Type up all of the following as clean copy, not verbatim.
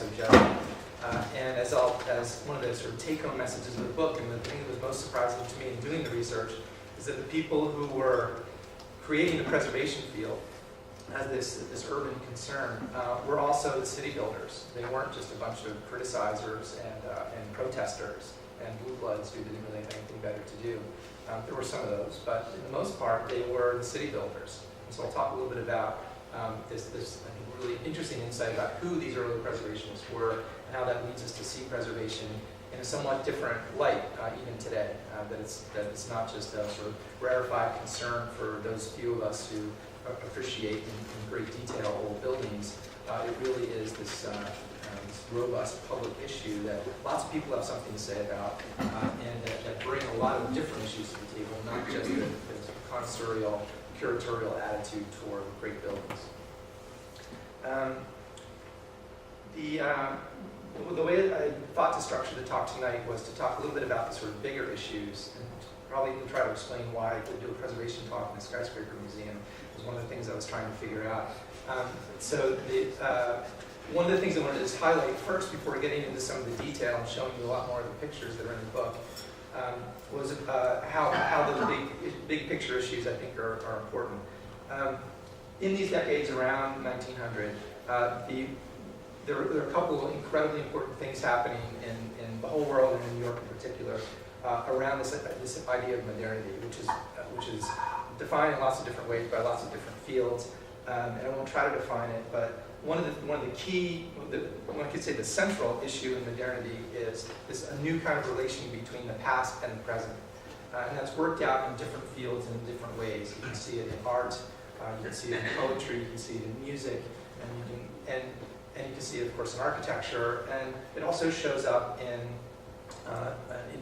also judging. And as one of the sort of take-home messages of the book, and the thing that was most surprising to me in doing the research, is that the people who were creating the preservation field as this urban concern were also the city builders. They weren't just a bunch of criticizers and protesters and blue bloods who didn't really have anything better to do. There were some of those, but for the most part, they were the city builders. And so I'll talk a little bit about this I think, really interesting insight about who these early preservationists were and how that leads us to see preservation in a somewhat different light even today. That it's not just a sort of rarefied concern for those few of us who appreciate in great detail old buildings. It really is this robust public issue that lots of people have something to say about, and that bring a lot of different issues to the table, not just the connoissorial, curatorial attitude toward great buildings. The way I thought to structure the talk tonight was to talk a little bit about the sort of bigger issues, and probably try to explain why I could do a preservation talk in a skyscraper museum. Was one of the things I was trying to figure out. One of the things I wanted to just highlight first, before getting into some of the detail and showing you a lot more of the pictures that are in the book, was how the big picture issues I think are important. In these decades around 1900, there are a couple of incredibly important things happening in the whole world and in New York in particular around this idea of modernity, which is defined in lots of different ways by lots of different fields. And I won't try to define it, but one of the key, one could say the central issue in modernity is a new kind of relation between the past and the present. And that's worked out in different fields and in different ways. You can see it in art, you can see it in poetry, you can see it in music, and you can see it, of course, in architecture. And it also shows up in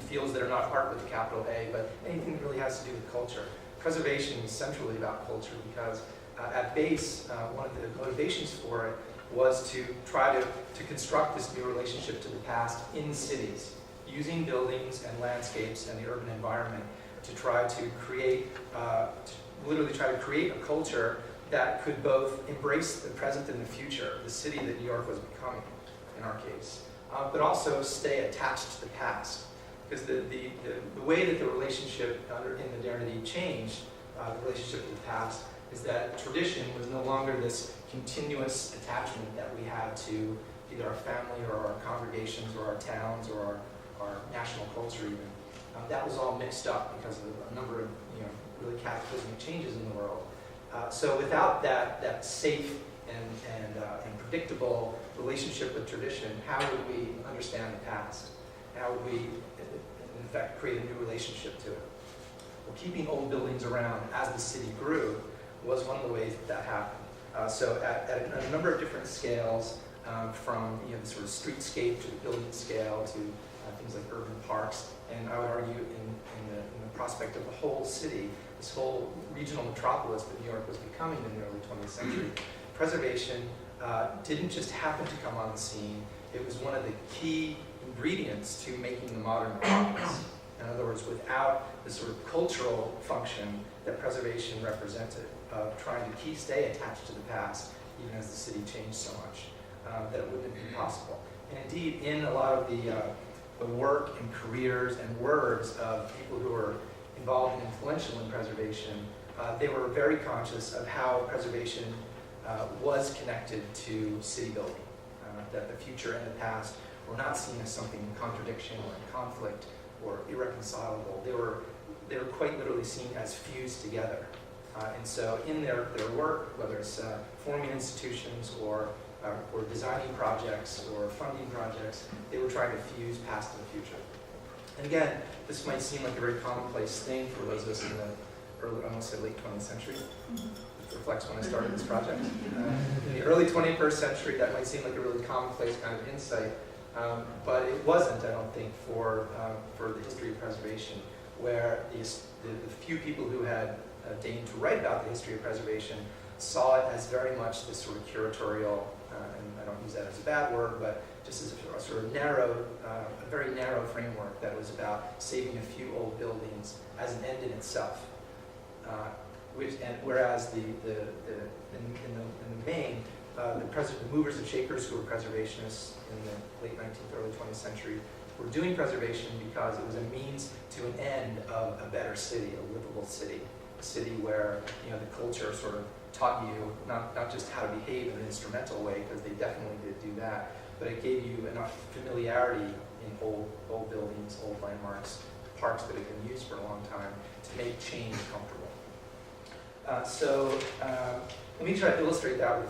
fields that are not art with a capital A, but anything that really has to do with culture. Preservation is centrally about culture because at base, one of the motivations for it was to try to construct this new relationship to the past in cities, using buildings and landscapes and the urban environment to try to create, literally try to create a culture that could both embrace the present and the future, the city that New York was becoming, in our case, but also stay attached to the past. Because the way that the relationship in modernity changed, the relationship to the past, is that tradition was no longer this continuous attachment that we had to either our family or our congregations or our towns or our national culture even. That was all mixed up because of a number of really cataclysmic changes in the world. So without that safe and predictable relationship with tradition, how would we understand the past? How would we, in fact, create a new relationship to it? Well, keeping old buildings around as the city grew was one of the ways that happened. So at a number of different scales, from the sort of streetscape to the building scale to things like urban parks, and I would argue in the prospect of the whole city, this whole regional metropolis that New York was becoming in the early 20th century, preservation didn't just happen to come on the scene. It was one of the key ingredients to making the modern metropolis. In other words, without the sort of cultural function that preservation represented, of trying to stay attached to the past, even as the city changed so much, that it wouldn't be possible. And indeed, in a lot of the work and careers and words of people who were involved and influential in preservation, they were very conscious of how preservation was connected to city building, that the future and the past were not seen as something in contradiction or in conflict or irreconcilable. They were quite literally seen as fused together. And so in their work, whether it's forming institutions or designing projects or funding projects, they were trying to fuse past and future. And again, this might seem like a very commonplace thing for those of us in the early, I almost say late 20th century. It reflects when I started this project. In the early 21st century, that might seem like a really commonplace kind of insight, but it wasn't, I don't think, for the history of preservation, where the few people who had deigned to write about the history of preservation saw it as very much this sort of curatorial, and I don't use that as a bad word, but just as a sort of narrow, a very narrow framework that was about saving a few old buildings as an end in itself. Whereas in the main, the movers and shakers who were preservationists in the late 19th, early 20th century were doing preservation because it was a means to an end of a better city, a livable city, a city where the culture sort of taught you not just how to behave in an instrumental way, because they definitely did do that, but it gave you enough familiarity in old buildings, old landmarks, parks that have been used for a long time to make change comfortable. Let me try to illustrate that with